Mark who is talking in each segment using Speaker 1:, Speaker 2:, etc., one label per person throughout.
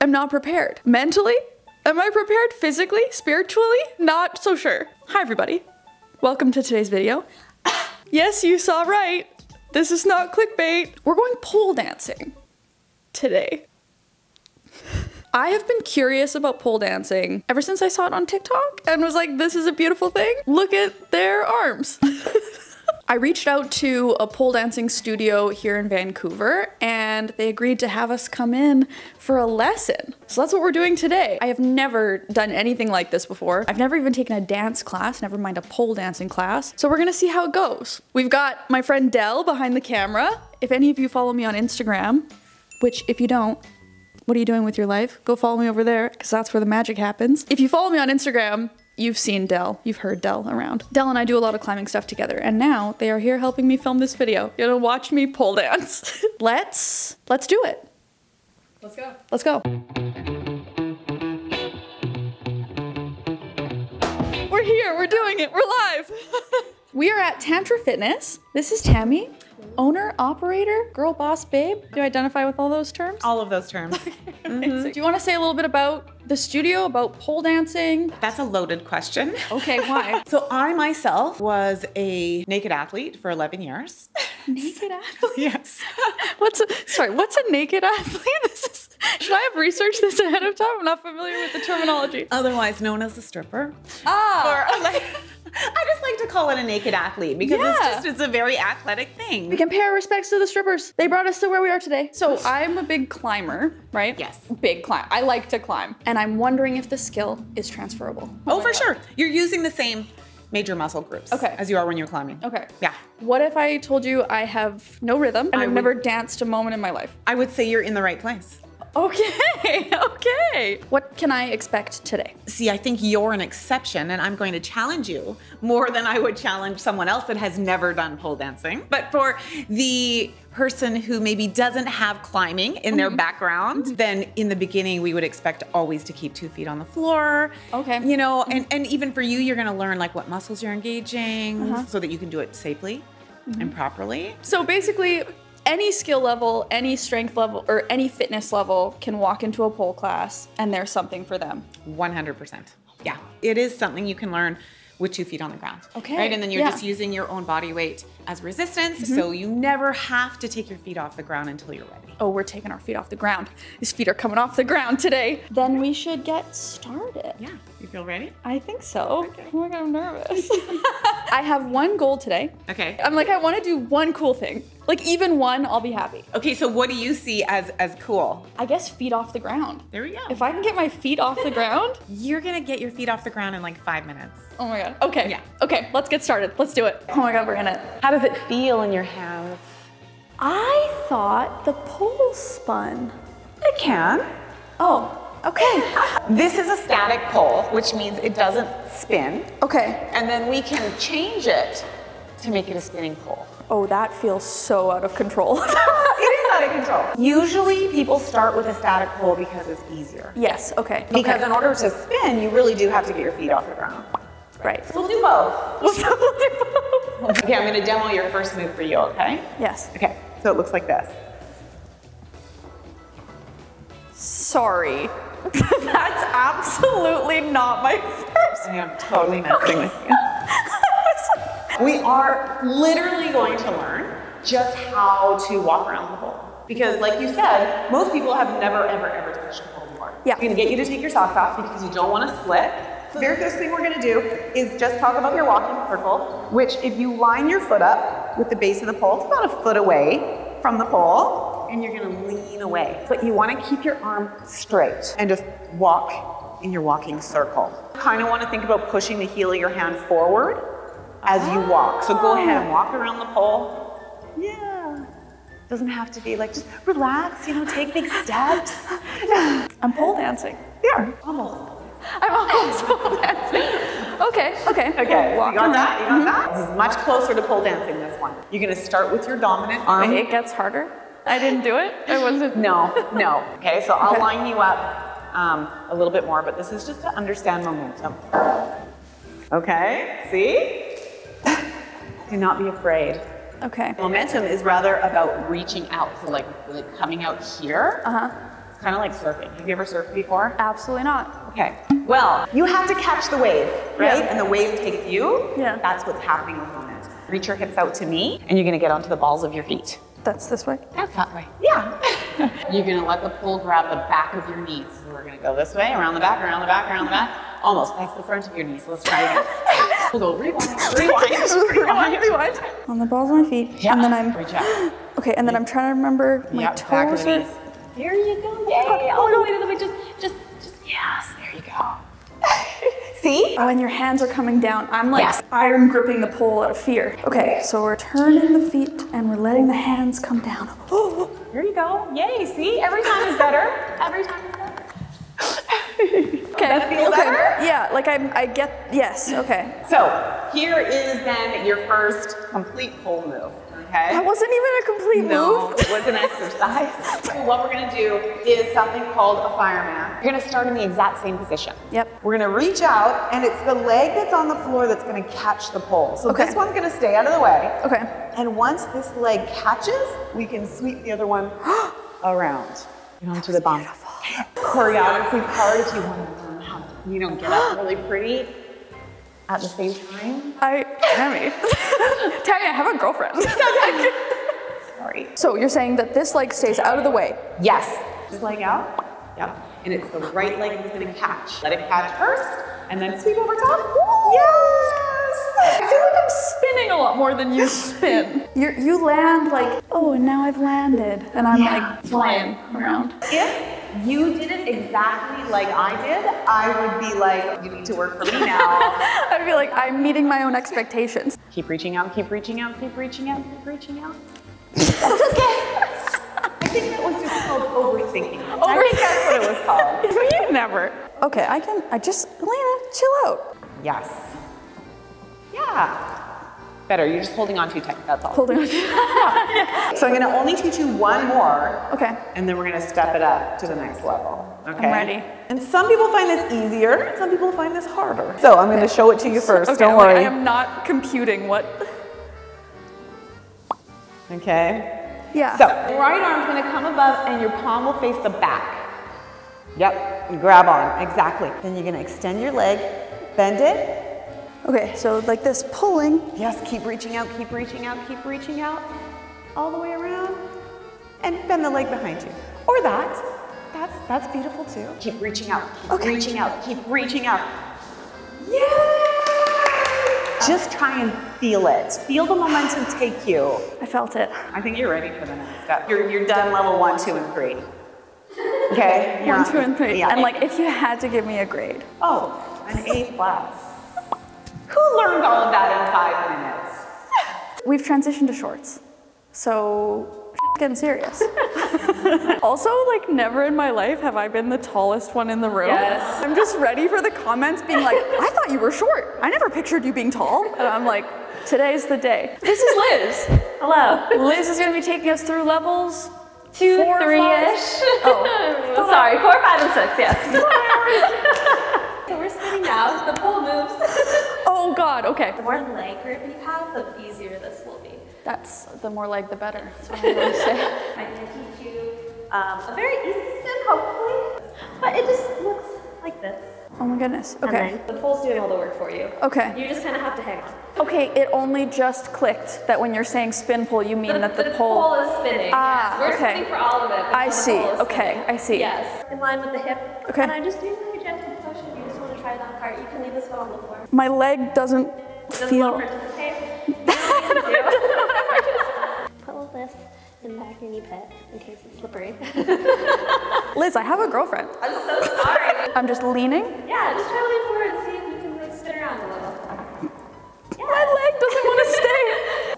Speaker 1: I'm not prepared. Mentally? Am I prepared physically? Spiritually? Not so sure. Hi everybody. Welcome to today's video. Yes, you saw right. This is not clickbait. We're going pole dancing today. I have been curious about pole dancing ever since I saw it on TikTok and was like, this is a beautiful thing. Look at their arms. I reached out to a pole dancing studio here in Vancouver and they agreed to have us come in for a lesson. So that's what we're doing today. I have never done anything like this before. I've never even taken a dance class, never mind a pole dancing class. So we're gonna see how it goes. We've got my friend Dell behind the camera. If any of you follow me on Instagram, which if you don't, what are you doing with your life? Go follow me over there because that's where the magic happens. If you follow me on Instagram, you've seen Dell, you've heard Dell around. Dell and I do a lot of climbing stuff together and now they are here helping me film this video. You're gonna watch me pole dance. Let's do it. Let's go. Let's go. We're here, we're doing it, we're live. We are at Tantra Fitness. This is Tammy. Owner, operator, girl, boss, babe. Do you identify with all those terms?
Speaker 2: All of those terms.
Speaker 1: So do you want to say a little bit about the studio, about pole dancing?
Speaker 2: That's a loaded question.
Speaker 1: Okay, why?
Speaker 2: So I myself was a naked athlete for 11 years.
Speaker 1: Naked athlete?
Speaker 2: Yes.
Speaker 1: What's a naked athlete? Should I have researched this ahead of time? I'm not familiar with the terminology.
Speaker 2: Otherwise known as a stripper.
Speaker 1: Ah.
Speaker 2: I just like to call it a naked athlete because it's a very athletic thing.
Speaker 1: We can pay our respects to the strippers. They brought us to where we are today. So I'm a big climber, right?
Speaker 2: Yes.
Speaker 1: Big climb. I like to climb. And I'm wondering if the skill is transferable.
Speaker 2: Oh, for sure. You're using the same major muscle groups as you are when you're climbing.
Speaker 1: Okay.
Speaker 2: Yeah.
Speaker 1: What if I told you I have no rhythm and I've never danced a moment in my life?
Speaker 2: I would say you're in the right place.
Speaker 1: Okay, okay. What can I expect today?
Speaker 2: See, I think you're an exception and I'm going to challenge you more than I would challenge someone else that has never done pole dancing. But for the person who maybe doesn't have climbing in their background, then in the beginning, we would expect always to keep 2 feet on the floor.
Speaker 1: Okay.
Speaker 2: You know, and even for you, you're gonna learn like what muscles you're engaging so that you can do it safely and properly.
Speaker 1: So basically, any skill level, any strength level, or any fitness level can walk into a pole class and there's something for them.
Speaker 2: 100%. Yeah, it is something you can learn with 2 feet on the ground.
Speaker 1: Okay.
Speaker 2: Right, and then you're just using your own body weight as resistance, so you never have to take your feet off the ground until you're ready.
Speaker 1: Oh, we're taking our feet off the ground. These feet are coming off the ground today. Then we should get started.
Speaker 2: Yeah, you feel ready?
Speaker 1: I think so.
Speaker 2: Okay.
Speaker 1: Oh my God, I'm nervous. I have one goal today.
Speaker 2: Okay.
Speaker 1: I'm like, I want to do one cool thing. Like even one, I'll be happy.
Speaker 2: Okay, so what do you see as cool?
Speaker 1: I guess feet off the ground.
Speaker 2: There we go.
Speaker 1: If I can get my feet off the ground.
Speaker 2: You're gonna get your feet off the ground in like 5 minutes.
Speaker 1: Oh my God. Okay.
Speaker 2: Yeah.
Speaker 1: Okay, let's get started. Let's do it. Oh my God, we're in it.
Speaker 2: How does it feel in your hands?
Speaker 1: I thought the pole spun.
Speaker 2: It can.
Speaker 1: Oh, okay.
Speaker 2: This is a static pole, which means it doesn't spin.
Speaker 1: Okay.
Speaker 2: And then we can change it to make it a spinning pole.
Speaker 1: Oh, that feels so out of control.
Speaker 2: It is out of control. Usually people start with a static pole because it's easier.
Speaker 1: Yes, okay.
Speaker 2: Because in order to spin, you really do have to get your feet off the ground.
Speaker 1: Right.
Speaker 2: So we'll do both. We'll do both. Okay, I'm gonna demo your first move for you, okay?
Speaker 1: Yes.
Speaker 2: Okay, so it looks like this.
Speaker 1: Sorry. That's absolutely not my first.
Speaker 2: I am totally messing with you. We are literally going to learn just how to walk around the pole. Because like you said, most people have never, ever, ever touched a pole before.
Speaker 1: Yeah.
Speaker 2: I'm gonna get you to take your socks off because you don't wanna slip. So the very first thing we're gonna do is just talk about your walking circle, which if you line your foot up with the base of the pole, it's about a foot away from the pole, and you're gonna lean away. But you wanna keep your arm straight and just walk in your walking circle. You kinda wanna think about pushing the heel of your hand forward as you walk. So go ahead and walk around the pole. Yeah. Doesn't have to be like, just relax, you know, take big steps.
Speaker 1: I'm pole dancing.
Speaker 2: Yeah, almost.
Speaker 1: I'm almost pole dancing. Okay, okay.
Speaker 2: Okay, so
Speaker 1: Walk
Speaker 2: you got that?
Speaker 1: around.
Speaker 2: You got that? This is much closer to pole dancing, this one. You're gonna start with your dominant arm.
Speaker 1: Wait, it gets harder? I didn't do it? It wasn't.
Speaker 2: No. Okay, so I'll line you up a little bit more, but this is just to understand momentum. Okay, see? Do not be afraid.
Speaker 1: Okay.
Speaker 2: Momentum is rather about reaching out, so like coming out here. It's kind of like surfing. Have you ever surfed before?
Speaker 1: Absolutely not.
Speaker 2: Okay. Well, you have to catch the wave, right?
Speaker 1: Yeah.
Speaker 2: And the wave takes you.
Speaker 1: Yeah.
Speaker 2: That's what's happening with the moment. Reach your hips out to me, and you're gonna get onto the balls of your feet.
Speaker 1: That's this way?
Speaker 2: That's that way. Yeah. You're gonna let the pole grab the back of your knees. So we're gonna go this way, around the back, around the back, around the back. Almost. That's the front of your knees. Let's try again. We'll go rewind.
Speaker 1: On the balls of my feet.
Speaker 2: Yeah.
Speaker 1: And then I'm.
Speaker 2: Reach out.
Speaker 1: Okay, and then I'm trying to remember my
Speaker 2: Yep, back of
Speaker 1: toes.
Speaker 2: the knees. There you go. Yay. All the way to the way. Just. Yes. There you go. See?
Speaker 1: Oh, and your hands are coming down. I'm like
Speaker 2: Yes.
Speaker 1: iron gripping the pole out of fear. Okay, so we're turning the feet and we're letting the hands come down.
Speaker 2: There you go. Yay. See? Every time is better. Every time is better.
Speaker 1: Okay.
Speaker 2: That feel better?
Speaker 1: Yeah, like I get, yes, okay.
Speaker 2: So here is then your first complete pole move. Okay.
Speaker 1: That wasn't even a complete
Speaker 2: No,
Speaker 1: move.
Speaker 2: it was an exercise. So what we're gonna do is something called a fireman. You're gonna start in the exact same position.
Speaker 1: Yep.
Speaker 2: We're gonna reach out, and it's the leg that's on the floor that's gonna catch the pole. So
Speaker 1: Okay.
Speaker 2: this one's gonna stay out of the way.
Speaker 1: Okay.
Speaker 2: And once this leg catches, we can sweep the other one around. Get onto the bum. Choreography part, if you want to learn how to, get up really pretty at the same time.
Speaker 1: Tammy, I have a girlfriend.
Speaker 2: Sorry.
Speaker 1: So you're saying that this leg stays out of the way?
Speaker 2: Yes. This leg out. Yep. And it's the right leg that's going to catch. Let it catch first, and then sweep over top. Yes!
Speaker 1: I feel like I'm spinning a lot more than you spin. You land like, oh, and now I've landed. And I'm like flying around.
Speaker 2: If you did it exactly like I did, I would be like, you need to work for me now.
Speaker 1: I'd be like, I'm meeting my own expectations.
Speaker 2: Keep reaching out, keep reaching out, keep reaching out, keep reaching out. That's okay. I think that was just called overthinking. I think that's what it was called.
Speaker 1: You never. Okay, I just, Elena, chill out.
Speaker 2: Yes. Yeah. Better, you're just holding on too tight, that's all.
Speaker 1: Holding on.
Speaker 2: So I'm gonna only teach you one more.
Speaker 1: Okay.
Speaker 2: And then we're gonna step it up to the next level. Okay?
Speaker 1: I'm ready.
Speaker 2: And some people find this easier, and some people find this harder. So I'm gonna show it to you first,
Speaker 1: Okay,
Speaker 2: don't worry.
Speaker 1: I am not computing what.
Speaker 2: Okay?
Speaker 1: Yeah.
Speaker 2: So, right arm's gonna come above and your palm will face the back. Yep, and grab on, exactly. Then you're gonna extend your leg, bend it.
Speaker 1: Okay, so like this pulling.
Speaker 2: Yes, keep reaching out, keep reaching out, keep reaching out. All the way around. And bend the leg behind you. Or that. That's beautiful too. Keep reaching out, keep reaching out, keep reaching out. Yes! Just try and feel it. Feel the momentum take you.
Speaker 1: I felt it.
Speaker 2: I think you're ready for the next step. You're done level 1, 2, and 3. Okay? You're
Speaker 1: 1, 2, and 3.
Speaker 2: Yeah.
Speaker 1: And like, if you had to give me a grade.
Speaker 2: Oh, an A+. Who learned all of that in 5 minutes?
Speaker 1: We've transitioned to shorts. So, getting serious. Also, like, never in my life have I been the tallest one in the room.
Speaker 3: Yes.
Speaker 1: I'm just ready for the comments being like, I thought you were short. I never pictured you being tall. And I'm like, today's the day. This is Liz.
Speaker 3: Hello.
Speaker 1: Liz is gonna be taking us through levels
Speaker 3: 2,
Speaker 1: 4,
Speaker 3: 3-ish.
Speaker 1: Oh.
Speaker 3: Sorry, 4, 5, and 6, yes. So we're spinning now, the pole moves.
Speaker 1: Oh God, okay.
Speaker 3: The more leg grip you have, the easier this will be.
Speaker 1: That's the more leg, the better. That's what I always say.
Speaker 3: I'm going to teach you a very easy spin, hopefully. But it just looks like this.
Speaker 1: Oh my goodness, okay.
Speaker 3: And then the pole's doing all the work for you.
Speaker 1: Okay.
Speaker 3: You just kind of have to hang on.
Speaker 1: Okay, it only just clicked that when you're saying spin pull, you mean that the pole...
Speaker 3: is spinning.
Speaker 1: Ah,
Speaker 3: yes. We're
Speaker 1: okay.
Speaker 3: spinning for all of it. but
Speaker 1: I
Speaker 3: the
Speaker 1: see,
Speaker 3: pole is
Speaker 1: okay,
Speaker 3: spinning.
Speaker 1: I see.
Speaker 3: Yes, in line with the hip.
Speaker 1: Okay.
Speaker 3: And I'm just doing like a gentle push if you just want to try that part. You can leave this one on the floor.
Speaker 1: My leg doesn't
Speaker 3: Doesn't
Speaker 1: feel...
Speaker 3: want to participate. You don't need to. Pull this in back your knee pit in case it's slippery.
Speaker 1: Liz, I have a girlfriend.
Speaker 3: I'm so sorry.
Speaker 1: I'm just leaning.
Speaker 3: Yeah, just try to lean forward and see if you can like spin around a little. Yeah.
Speaker 1: My leg doesn't want to stay.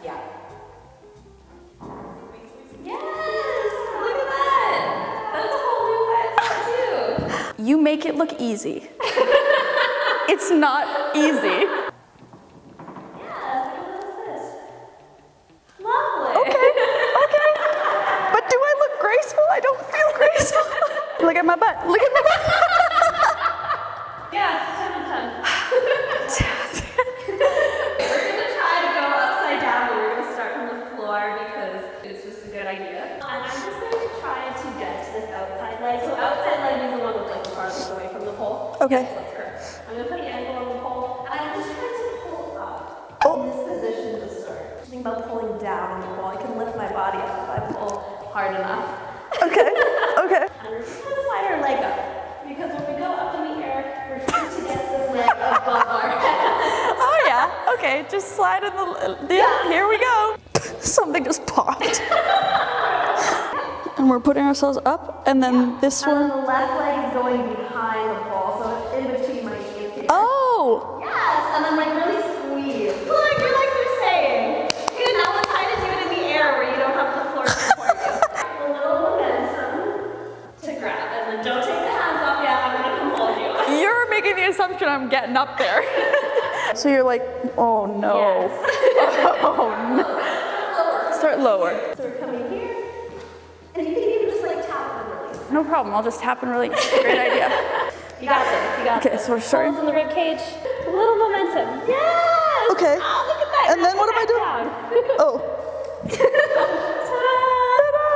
Speaker 3: Yeah. Yes! Look at that! That's a whole new by itself too.
Speaker 1: You make it look easy. It's not easy.
Speaker 3: Yeah, what is this? Lovely.
Speaker 1: Okay. But do I look graceful? I don't feel graceful. Look at my butt. Look at my butt.
Speaker 3: Yeah, 10 and 10. We're gonna try to go upside down, but we're gonna start from the floor because it's just a good idea. And I'm just going to try to get to this outside leg Like, so outside leg is the one that's like farthest away from the pole.
Speaker 1: Okay.
Speaker 3: Yes, that's correct. I'm gonna put the ankle on the pole, and I'm just trying to pull up.
Speaker 1: Oh.
Speaker 3: In this position to start. Think about pulling down on the pole. I can lift my body up if I pull hard enough.
Speaker 1: Okay, okay.
Speaker 3: And we're just gonna slide our leg up. Because when we go up in the air, we're trying to get this leg above our head.
Speaker 1: Oh yeah, okay, just slide in the, yeah, here we go. Something just popped. And we're putting ourselves up, and then this
Speaker 3: And
Speaker 1: one.
Speaker 3: then the left leg is going behind the pole, so it's in between my knees here.
Speaker 1: Oh!
Speaker 3: Yes, and then like really squeeze. Look, you're like you're saying. You know how to do it in the air where you don't have the floor to support you. A little momentum to grab, and then don't take the hands off yet. I'm gonna come hold you.
Speaker 1: You're making the assumption I'm getting up there. So you're like, oh no.
Speaker 3: Yes.
Speaker 1: Oh no. Start lower.
Speaker 3: So we're coming here, and you can even just like tap and release.
Speaker 1: No problem, I'll just tap and release. Great idea.
Speaker 3: You got this. You got
Speaker 1: Okay,
Speaker 3: this.
Speaker 1: so we're starting.
Speaker 3: Pulls in the rib cage. A little momentum. Yes.
Speaker 1: Okay.
Speaker 3: Oh, look at that.
Speaker 1: And then what am I doing? Oh.
Speaker 3: Ta-da!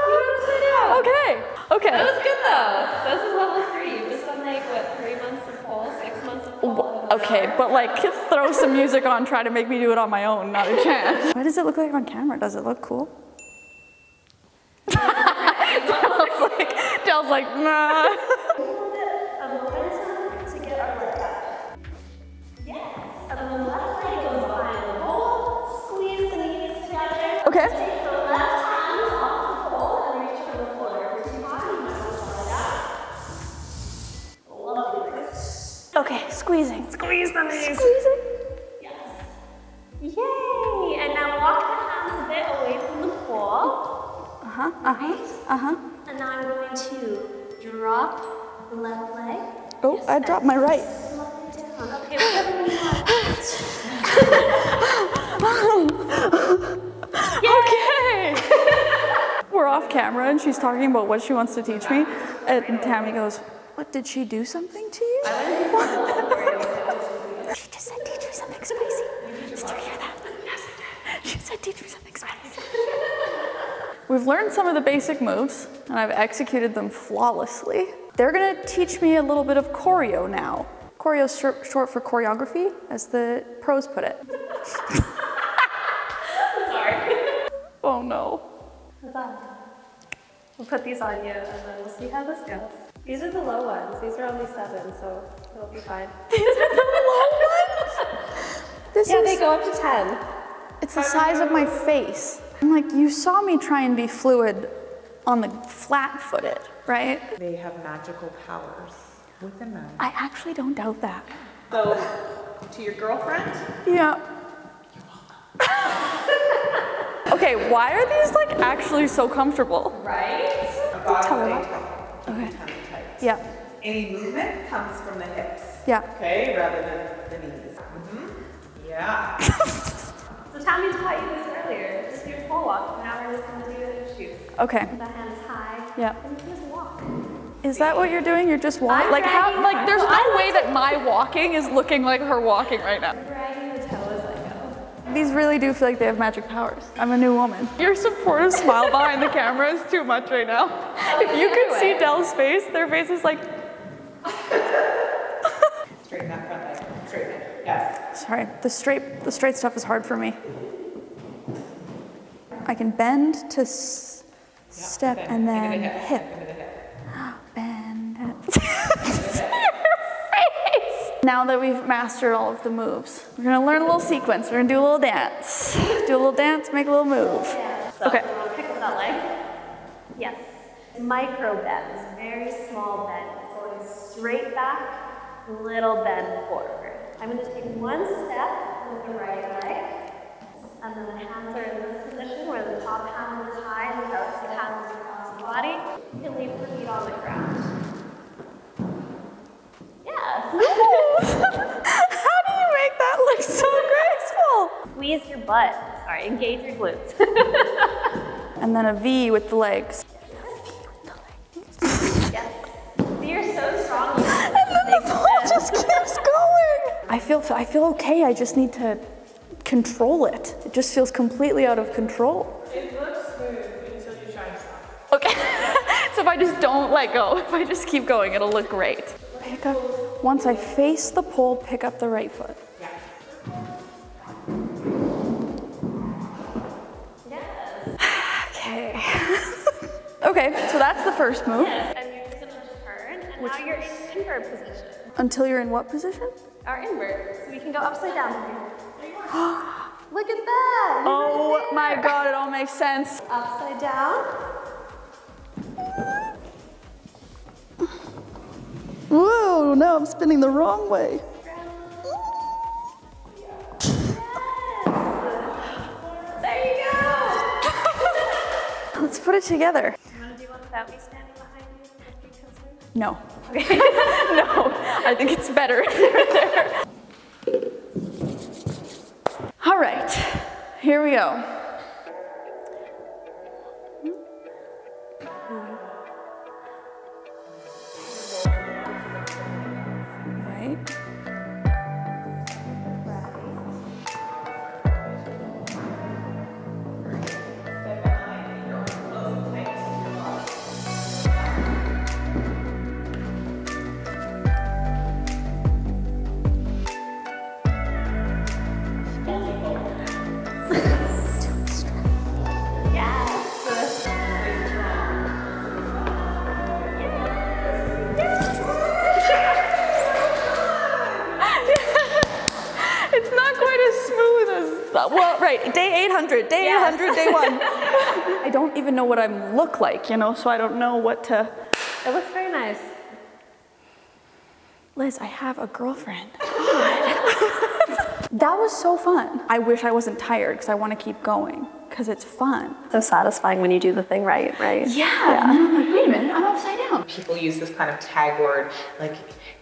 Speaker 3: You want to sit down?
Speaker 1: Okay. Okay.
Speaker 3: That was good though. This is level 3. You've just done like what, 3 months of pole, 6 months of pole.
Speaker 1: Okay, but like throw some music on, try to make me do it on my own, not a chance. What does it look like on camera? Does it look cool? Dell's like, nah.
Speaker 3: A little bit of momentum to get our leg up. Yes. And then the left leg goes behind the pole. Squeeze the knees together.
Speaker 1: Okay.
Speaker 3: Take the left hand off the pole and reach for the floor. If you're too high, you might want to slide out. Lovely, Chris.
Speaker 1: Okay, squeezing.
Speaker 3: Squeeze the knees.
Speaker 1: Squeezing.
Speaker 3: Yes. Yay! And now walk the hands a bit away from the pole.
Speaker 1: Uh-huh, uh-huh, uh-huh.
Speaker 3: And now I'm going to drop the left leg.
Speaker 1: Oh, I dropped my right.
Speaker 3: Slide it down. Okay, whatever you want.
Speaker 1: Okay. We're off camera and she's talking about what she wants to teach me. And Tammy goes, what, did she do something to you? She just said, teach me something spicy. Did you hear that? Yes, I did. She said, teach me something spicy. We've learned some of the basic moves and I've executed them flawlessly. They're gonna teach me a little bit of choreo now. Choreo is short for choreography, as the pros put it.
Speaker 3: Sorry.
Speaker 1: Oh no.
Speaker 3: We'll put these on you and then we'll see how this goes. These are the low ones. These are only 7, so it'll be fine.
Speaker 1: These are the low ones?
Speaker 3: They go up to 10.
Speaker 1: It's the size of my face. I'm like, you saw me try and be fluid on the flat-footed, right?
Speaker 2: They have magical powers within them.
Speaker 1: I actually don't doubt that.
Speaker 2: So, to your girlfriend?
Speaker 1: Yeah. Okay, why are these like actually so comfortable?
Speaker 2: Right? Body
Speaker 1: Tell her
Speaker 2: stay
Speaker 1: what?
Speaker 2: tight.
Speaker 1: Okay.
Speaker 2: Tummy tight.
Speaker 1: Yeah.
Speaker 2: Any movement comes from the hips.
Speaker 1: Yeah.
Speaker 2: Okay, rather than the knees. Mm-hmm. Yeah.
Speaker 3: So Tammy taught you this earlier. Just your pole walk. Now we're just going to do it in shoes.
Speaker 1: Okay.
Speaker 3: The hands high.
Speaker 1: Yeah.
Speaker 3: And you can just walk.
Speaker 1: Is that what you're doing? You're just walking?
Speaker 3: I'm
Speaker 1: Like how?
Speaker 3: dragging
Speaker 1: Like
Speaker 3: her.
Speaker 1: there's
Speaker 3: So
Speaker 1: no
Speaker 3: I
Speaker 1: way that my walking is looking like her walking right now.
Speaker 3: Dragging the toe as I go.
Speaker 1: These really do feel like they have magic powers. I'm a new woman. Your supportive smile behind the camera is too much right now. If you could see Dell's face, their face is like.
Speaker 2: Straighten that front leg. Straighten it. Yes.
Speaker 1: Sorry, the straight stuff is hard for me. I can bend to step and then hip. Bend. Now that we've mastered all of the moves, we're gonna learn a little sequence. We're gonna do a little dance. Do a little dance, make a little move.
Speaker 3: Yeah. So
Speaker 1: Okay.
Speaker 3: you want to pick up that leg? Yes. Micro bends, very small bend. Going straight back, little bend forward. I'm going to take one step with the right leg, and then the hands are in this position where the top hand is high and the outside hand is across the body. You can leave the feet on the ground. Yes.
Speaker 1: How do you make that look so graceful?
Speaker 3: Squeeze your butt. Sorry, engage your glutes.
Speaker 1: And then a V with the legs.
Speaker 3: Yes. So you're so strong.
Speaker 1: And then the pole just keeps going. I feel okay. I just need to control it. It just feels completely out of control.
Speaker 2: It looks smooth until you try stuff.
Speaker 1: Okay. So if I just don't don't let go. If I just keep going, it'll look great. Pick up, once I face the pole, pick up the right foot.
Speaker 3: Yes.
Speaker 1: Okay. Okay, so that's the first move.
Speaker 3: Yes, and you're just gonna turn, and now you're in invert position.
Speaker 1: Until you're in what position?
Speaker 3: Our invert. So we can go upside down from here. Look at that!
Speaker 1: Oh my God, it all makes sense.
Speaker 3: Upside down.
Speaker 1: Whoa, now I'm spinning the wrong way.
Speaker 3: Yes. There you go.
Speaker 1: Let's put it together.
Speaker 3: You want to do one without me standing behind you? Would you consider?
Speaker 1: No. Okay. No, I think it's better if you're there. All right, here we go. Right. It's not quite as smooth as, well, right, day 800, day 800, day 1. I don't even know what I look like, you know, so I don't know what to.
Speaker 3: It looks very nice.
Speaker 1: Liz, I have a girlfriend. God. That was so fun. I wish I wasn't tired because I want to keep going because it's fun.
Speaker 3: So satisfying when you do the thing right?
Speaker 1: Yeah. And then I'm like, wait a minute, I'm upside down.
Speaker 2: People use this kind of tag word, like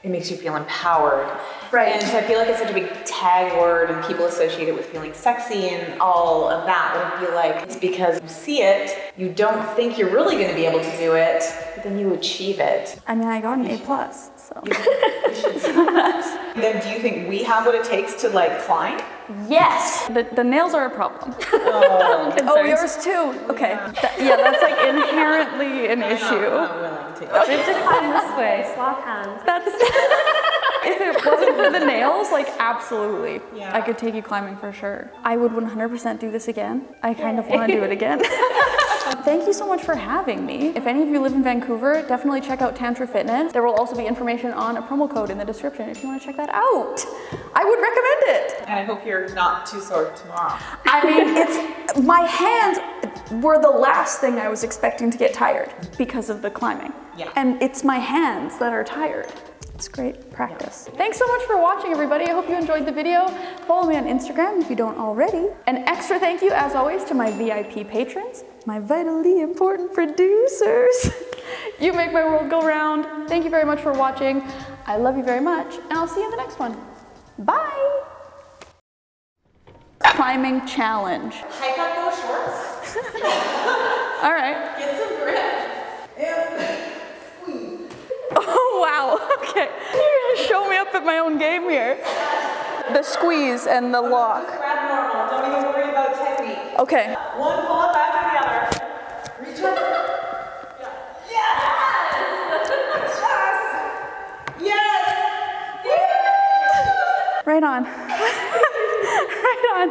Speaker 2: it makes you feel empowered.
Speaker 1: Right.
Speaker 2: And so I feel like it's such a big tag word and people associate it with feeling sexy and all of that. But I feel like it's because you see it, you don't think you're really going to be able to do it, but then you achieve it.
Speaker 1: I mean, I got an A+, so.
Speaker 2: Then do you think we have what it takes to like climb?
Speaker 1: Yes. The nails are a problem.
Speaker 2: Oh,
Speaker 1: yours too. Okay. Yeah, that's like inherently an issue.
Speaker 2: I'm willing to.
Speaker 3: We have to climb this way, swap hands.
Speaker 1: That's. If it wasn't for the nails, like absolutely,
Speaker 2: Yeah.
Speaker 1: I could take you climbing for sure. I would 100% do this again. I kind of want to do it again. Thank you so much for having me. If any of you live in Vancouver, definitely check out Tantra Fitness. There will also be information on a promo code in the description if you want to check that out. I would recommend it.
Speaker 2: And I hope you're not too sore tomorrow.
Speaker 1: I mean, it's my hands were the last thing I was expecting to get tired because of the climbing.
Speaker 2: Yeah.
Speaker 1: And it's my hands that are tired. It's great practice. Yeah. Thanks so much for watching, everybody. I hope you enjoyed the video. Follow me on Instagram if you don't already. An extra thank you, as always, to my VIP patrons, my vitally important producers. You make my world go round. Thank you very much for watching. I love you very much, and I'll see you in the next one. Bye. Climbing challenge.
Speaker 2: Hike up those shorts.
Speaker 1: All right.
Speaker 2: Get some grip. And squeeze.
Speaker 1: Oh, wow. Okay. You're going to show me up at my own game here. The squeeze and the lock.
Speaker 2: Just grab normal. Don't even worry about technique.
Speaker 1: Okay.
Speaker 2: One pull up after the other. Reach up. Yeah. Yes! Yes! Yes!
Speaker 1: Right on. Right on.